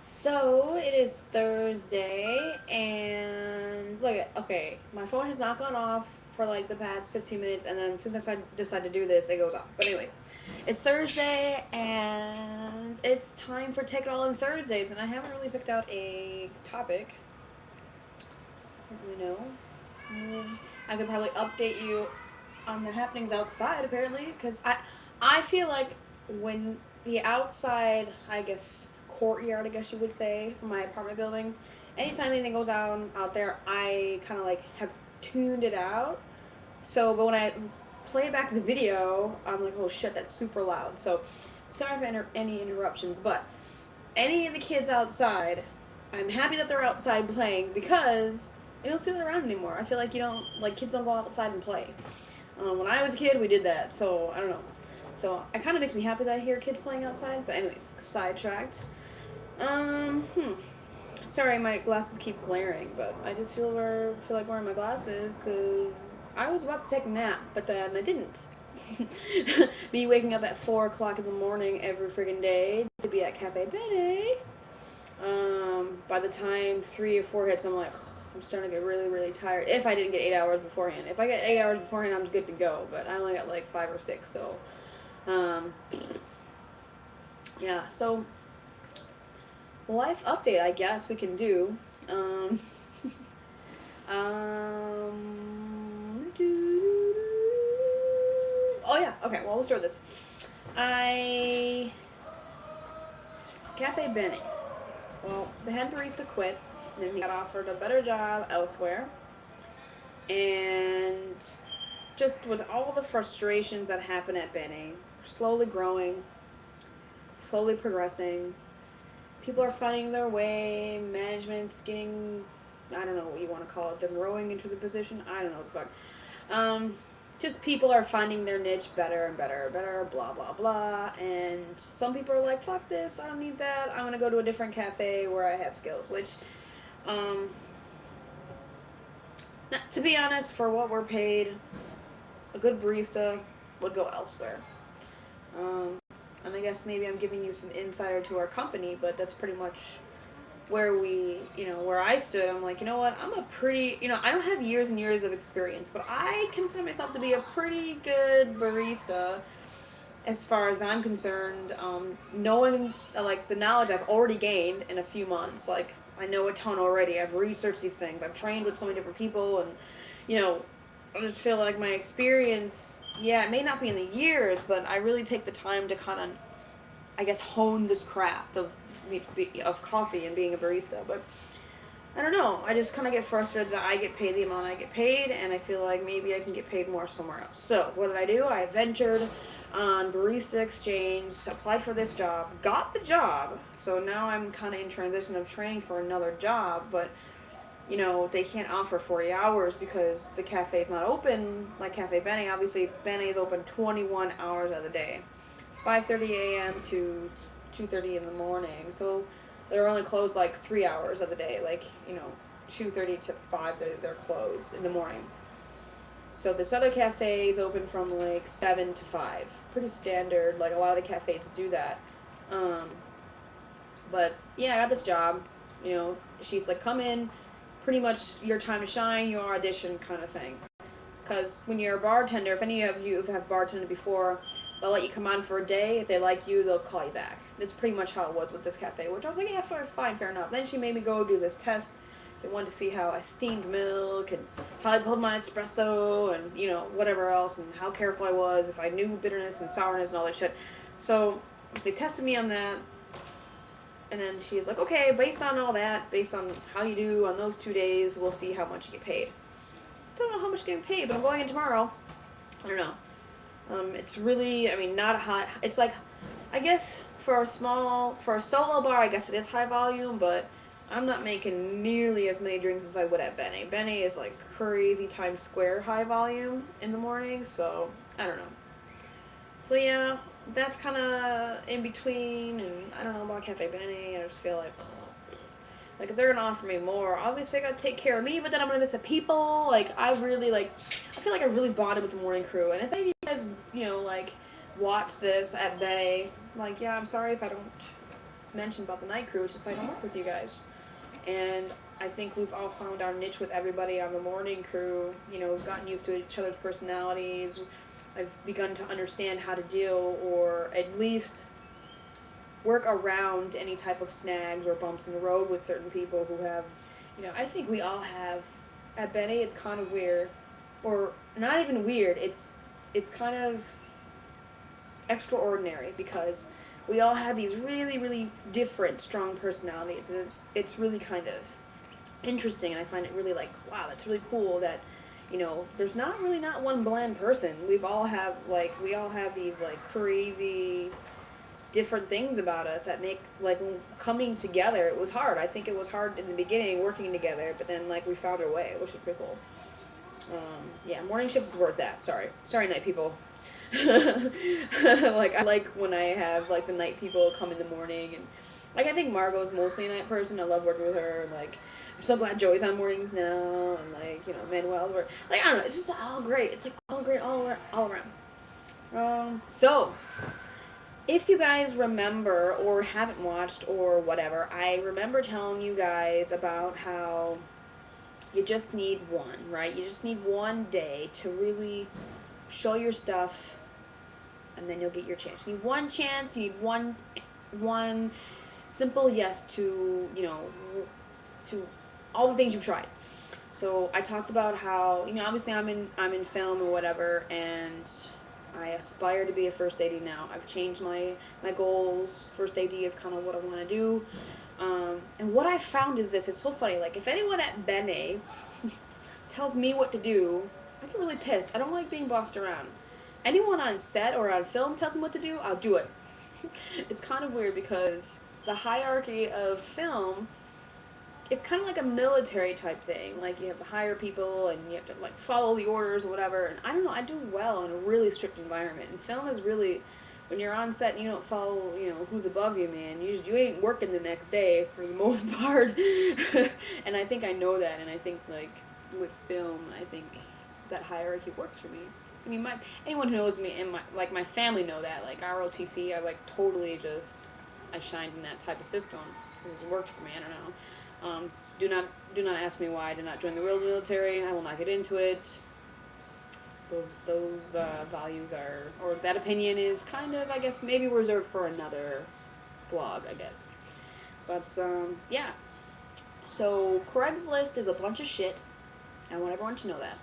So it is Thursday, and look, okay, my phone has not gone off for like the past 15 minutes, and then as soon as I decide to do this, it goes off. But anyways, it's Thursday, and it's time for Take It All in Thursdays, and I haven't really picked out a topic. You know, I could probably update you on the happenings outside, apparently, because I feel like when the outside, I guess, courtyard, I guess you would say, for my apartment building, anytime anything goes on out there, I kind of like have tuned it out. So, but when I play back the video, I'm like, oh shit, that's super loud. So, sorry for any interruptions, but any of the kids outside, I'm happy that they're outside playing because you don't see that around anymore. I feel like you don't, like, kids don't go outside and play. When I was a kid, we did that, so I don't know. So it kind of makes me happy that I hear kids playing outside. But anyways, sidetracked. Um, hmm. Sorry, my glasses keep glaring, but I just feel like wearing my glasses because I was about to take a nap, but then I didn't. Me waking up at 4 o'clock in the morning every friggin' day to be at Cafe Bene. By the time 3 or 4 hits, I'm like, I'm starting to get really, really tired. If I didn't get 8 hours beforehand, if I get 8 hours beforehand, I'm good to go. But I only got like 5 or 6, so um, yeah. So life update, I guess we can do. Um, oh yeah. Okay. Well, let's start this. I Cafe Benny. Well, the head barista quit, and he got offered a better job elsewhere. And just with all the frustrations that happen at Benny, slowly growing, slowly progressing, people are finding their way, management's getting, I don't know what you want to call it, they're growing into the position, I don't know what the fuck. Just people are finding their niche better and better and better, blah, blah, blah. And some people are like, fuck this, I don't need that. I'm going to go to a different cafe where I have skills, which, um, to be honest, for what we're paid, a good barista would go elsewhere. Um, and I guess maybe I'm giving you some insider to our company, but that's pretty much where I stood. I'm like, you know what? I'm a pretty, I don't have years and years of experience, but I consider myself to be a pretty good barista as far as I'm concerned. Knowing, like, the knowledge I've already gained in a few months, like, I know a ton already. I've researched these things. I've trained with so many different people, and, you know, I just feel like my experience, yeah, it may not be in the years, but I really take the time to kind of, I guess, hone this craft of coffee and being a barista. But I don't know. I just kind of get frustrated that I get paid the amount I get paid, and I feel like maybe I can get paid more somewhere else. So what did I do? I ventured on Barista Exchange, applied for this job, got the job. So now I'm kind of in transition of training for another job, but they can't offer 40 hours because the cafe is not open like Cafe Bene. Obviously, Bene is open 21 hours of the day, 5:30 a.m. to 2:30 in the morning. So they're only closed like 3 hours of the day, like 2:30 to 5. They're closed in the morning. So this other cafe is open from like 7 to 5. Pretty standard. Like a lot of the cafes do that. But yeah, I got this job. She's like, come in, pretty much your time to shine, your audition kind of thing. Because when you're a bartender, if any of you have bartended before, they'll let you come on for a day. If they like you, they'll call you back. That's pretty much how it was with this cafe, which I was like, yeah, fine, fair enough. Then she made me go do this test. They wanted to see how I steamed milk and how I pulled my espresso and, whatever else, and how careful I was, if I knew bitterness and sourness and all that shit. So they tested me on that. And then she was like, okay, based on all that, based on how you do on those 2 days, we'll see how much you get paid. Still don't know how much you get paid, but I'm going in tomorrow. I don't know. It's really, not a high, it's like, I guess for a solo bar, I guess it is high volume, but I'm not making nearly as many drinks as I would at Bene. Bene is like crazy Times Square high volume in the morning, so I don't know. So yeah, that's kind of in between, and I don't know about Cafe Bene. I just feel like if they're gonna offer me more, obviously I gotta take care of me, but then I'm gonna miss the people. Like, I feel like I really bonded with the morning crew, and if any of you guys, watch this at Bene, like, yeah, I'm sorry if I don't mentioned about the night crew, it's just like, I work with you guys. And I think we've all found our niche with everybody on the morning crew. You know, we've gotten used to each other's personalities. I've begun to understand how to deal, or at least work around any type of snags or bumps in the road with certain people who have, you know, I think we all have, at Benny, it's kind of weird, or not even weird, it's kind of extraordinary, because we all have these really, really different, strong personalities, and it's really kind of interesting, and I find it really like, wow, that's really cool that, you know, there's not one bland person. We all have these like crazy different things about us that make, like, coming together, it was hard. I think it was hard in the beginning working together, but then like we found our way, which is pretty cool. Yeah, morning shift is where it's at. Sorry night people. Like, I like when I have like the night people come in the morning, and like I think Margot's mostly a night person. I love working with her, and like I'm so glad Joey's on mornings now, and like, you know, Manuel's work. Like, I don't know, it's just all great. It's like all great all around. So if you guys remember or haven't watched or whatever, I remember telling you guys about how you just need one, right? You just need one day to really show your stuff, and then you'll get your chance. You need one chance, you need one simple yes to, you know, to all the things you've tried. So I talked about how, you know, obviously I'm in film or whatever, and I aspire to be a first AD now. I've changed my goals. First AD is kind of what I want to do. And what I found is this. It's so funny. Like, if anyone at Bene tells me what to do, I get really pissed. I don't like being bossed around. Anyone on set or on film tells me what to do, I'll do it. It's kind of weird, because the hierarchy of film, it's kind of like a military type thing. Like, you have to hire people, and you have to like follow the orders or whatever. And I don't know, I do well in a really strict environment. And film is really, when you're on set and you don't follow, you know, who's above you, man, you ain't working the next day for the most part. And I think I know that, and I think like with film, I think that hierarchy works for me. I mean, anyone who knows me and my family know that. Like ROTC, I like totally just, I shined in that type of system. It worked for me. I don't know. Do not ask me why I did not join the real military. I will not get into it. Those values are, or that opinion is kind of, I guess, maybe reserved for another vlog, I guess. But yeah. So Craigslist is a bunch of shit. I want everyone to know that.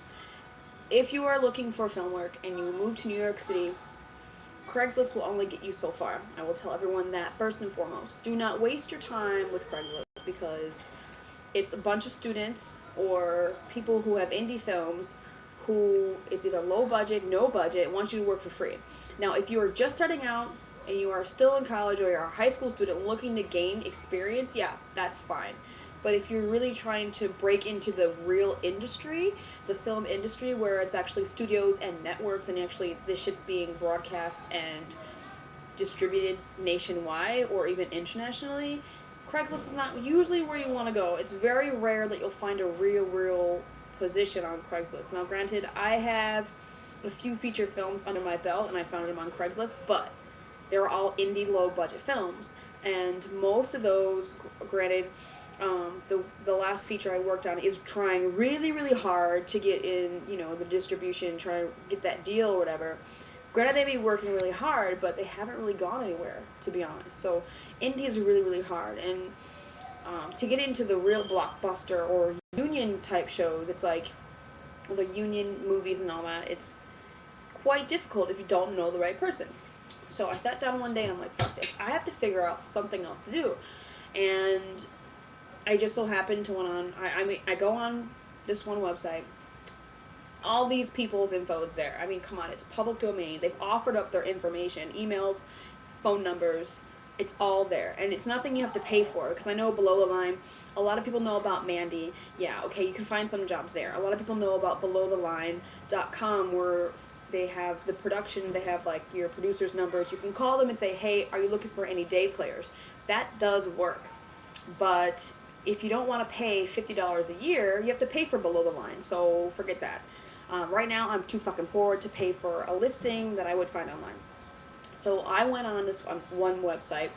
If you are looking for film work and you move to New York City, Craigslist will only get you so far. I will tell everyone that first and foremost. Do not waste your time with Craigslist, because it's a bunch of students or people who have indie films who, it's either low budget, no budget, want you to work for free. Now, if you are just starting out and you are still in college, or you're a high school student looking to gain experience, yeah, that's fine. But if you're really trying to break into the real industry, the film industry, where it's actually studios and networks, and actually this shit's being broadcast and distributed nationwide or even internationally, Craigslist is not usually where you want to go. It's very rare that you'll find a real position on Craigslist. Now, granted, I have a few feature films under my belt, and I found them on Craigslist, but they're all indie low-budget films. And most of those, granted, the last feature I worked on is trying really hard to get in, you know, the distribution, trying to get that deal or whatever. Granted, they may be working really hard, but they haven't really gone anywhere, to be honest. So indie is really hard, and to get into the real blockbuster or union type shows, it's like the union movies and all that, it's quite difficult if you don't know the right person. So I sat down one day and I'm like, fuck this, I have to figure out something else to do. And I just so happened to I go on this one website. All these people's info is there. I mean, come on, it's public domain. They've offered up their information, emails, phone numbers. It's all there, and it's nothing you have to pay for, because I know below the line, a lot of people know about Mandy. Yeah, okay, you can find some jobs there. A lot of people know about belowtheline.com, where they have the production, they have like your producer's numbers. You can call them and say, hey, are you looking for any day players? That does work, but if you don't want to pay $50 a year, you have to pay for below the line, so forget that. Right now, I'm too fucking poor to pay for a listing that I would find online. So I went on this one website,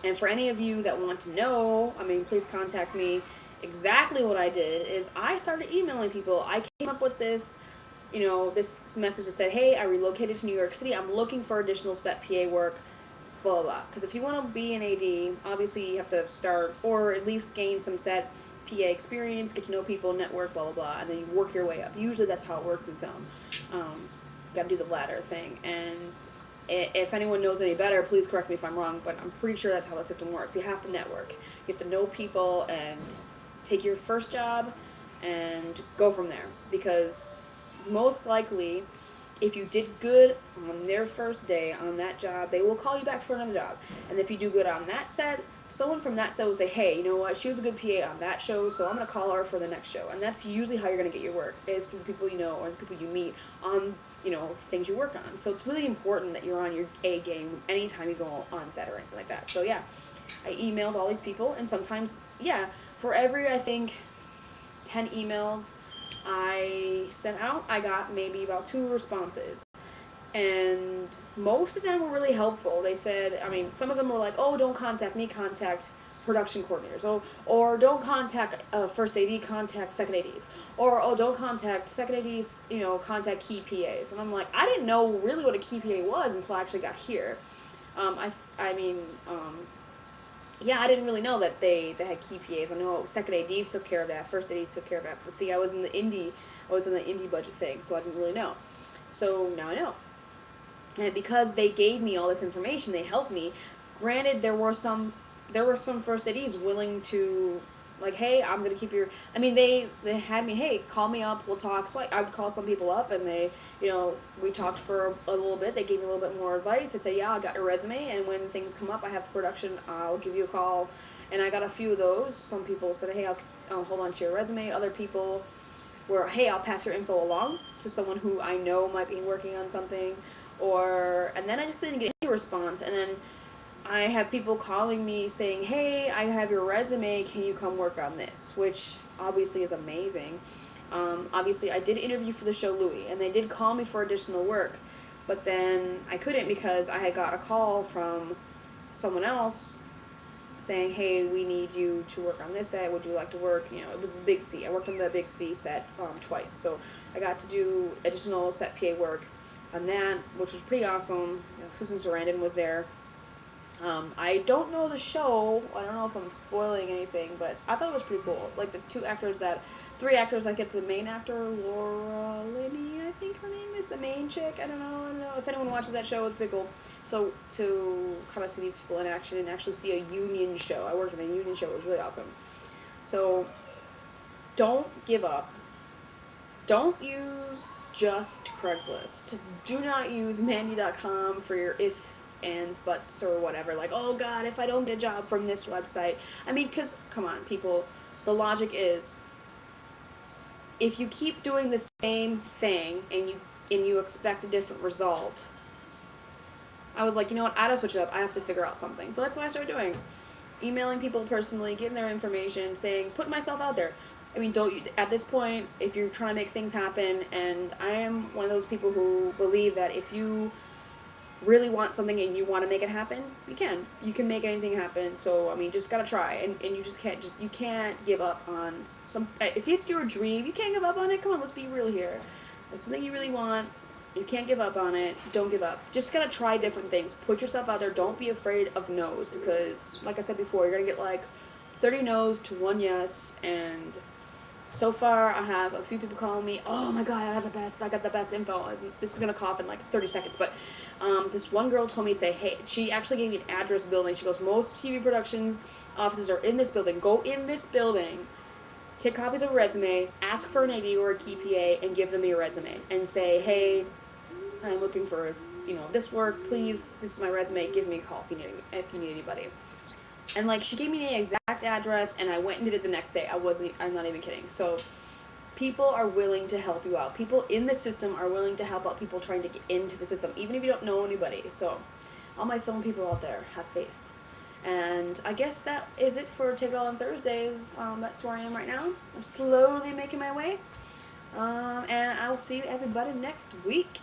And for any of you that want to know, I mean, please contact me. Exactly what I did is I started emailing people. I came up with this, this message that said, hey, I relocated to New York City. I'm looking for additional set PA work, blah, blah, blah. Because if you want to be an AD, obviously you have to start, or at least gain some set PA experience, get to know people, network, blah, blah, blah, and then you work your way up. Usually that's how it works in film. Got to do the ladder thing. And if anyone knows any better, please correct me if I'm wrong, but I'm pretty sure that's how the system works. You have to network. You have to know people and take your first job and go from there. Because most likely, if you did good on their first day on that job, they will call you back for another job. And if you do good on that set, someone from that set will say, hey, you know what, she was a good PA on that show, so I'm going to call her for the next show. And that's usually how you're going to get your work, is through the people you know or the people you meet on, things you work on. So it's really important that you're on your A game anytime you go on set or anything like that. So yeah, I emailed all these people, and sometimes, for every, I think, 10 emails I sent out, I got maybe about 2 responses. And most of them were really helpful. They said, some of them were like, oh, don't contact me, contact production coordinators. Or don't contact first AD, contact second ADs. Or, oh, don't contact second ADs, contact key PAs. And I'm like, I didn't know really what a key PA was until I actually got here. I didn't really know that they had key PAs. I know second ADs took care of that, first ADs took care of that. But see, I was in the indie budget thing, so I didn't really know. So now I know. And because they gave me all this information, they helped me. Granted, there were some first ADs willing to, like, hey, I'm gonna keep your. They had me, hey, call me up, we'll talk. So I would call some people up, and they, we talked for a little bit. They gave me a little bit more advice. They said, yeah, I got your resume, and when things come up, I have production, I'll give you a call. And I got a few of those. Some people said, hey, I'll hold on to your resume. Other people were, hey, I'll pass your info along to someone who I know might be working on something. And then I just didn't get any response. And then I have people calling me saying, hey, I have your resume, can you come work on this? Which obviously is amazing. Obviously, I did interview for the show Louie, and they did call me for additional work. But then I couldn't because I had got a call from someone else saying, hey, we need you to work on this set, would you like to work? It was the Big C. I worked on the Big C set twice. So I got to do additional set PA work on that, which was pretty awesome. Susan Sarandon was there. I don't know the show. I don't know if I'm spoiling anything, but I thought it was pretty cool. Like the 3 actors that get the main actor, Laura Linney, I think her name is, the main chick. I don't know if anyone watches that show. It's pretty cool. So to kind of see these people in action and actually see a union show. I worked in a union show. It was really awesome. So don't give up. Don't use just Craigslist. Do not use Mandy.com for your if, ands, buts, or whatever. Like, oh God, if I don't get a job from this website. Because, come on, people, the logic is, if you keep doing the same thing and you expect a different result, I was like, you know what, I gotta switch it up. I have to figure out something. So that's what I started doing. Emailing people personally, getting their information, saying, putting myself out there. At this point, if you're trying to make things happen, and I am one of those people who believe that if you really want something and you want to make it happen, you can make anything happen. So you just gotta try, and you can't give up on if it's your dream, you can't give up on it. Come on, let's be real here. If it's something you really want, you can't give up on it. Don't give up. Just gotta try different things. Put yourself out there. Don't be afraid of no's, because like I said before, you're gonna get like 30 no's to 1 yes. And so far, I have a few people calling me, oh my God, I got the best info. This is going to cough in like 30 seconds. But this one girl told me, hey, she actually gave me an address building. She goes, most TV productions offices are in this building. Go in this building, take copies of a resume, ask for an AD or a key PA, and give them your resume. And say, hey, I'm looking for, this work, please. This is my resume. Give me a call if you need anybody. And she gave me the exact address, and I went and did it the next day. I'm not even kidding. So people are willing to help you out. People in the system are willing to help out people trying to get into the system, even if you don't know anybody. So all my film people out there, have faith. And I guess that is it for Take It All on Thursdays. That's where I am right now. I'm slowly making my way. And I'll see everybody next week.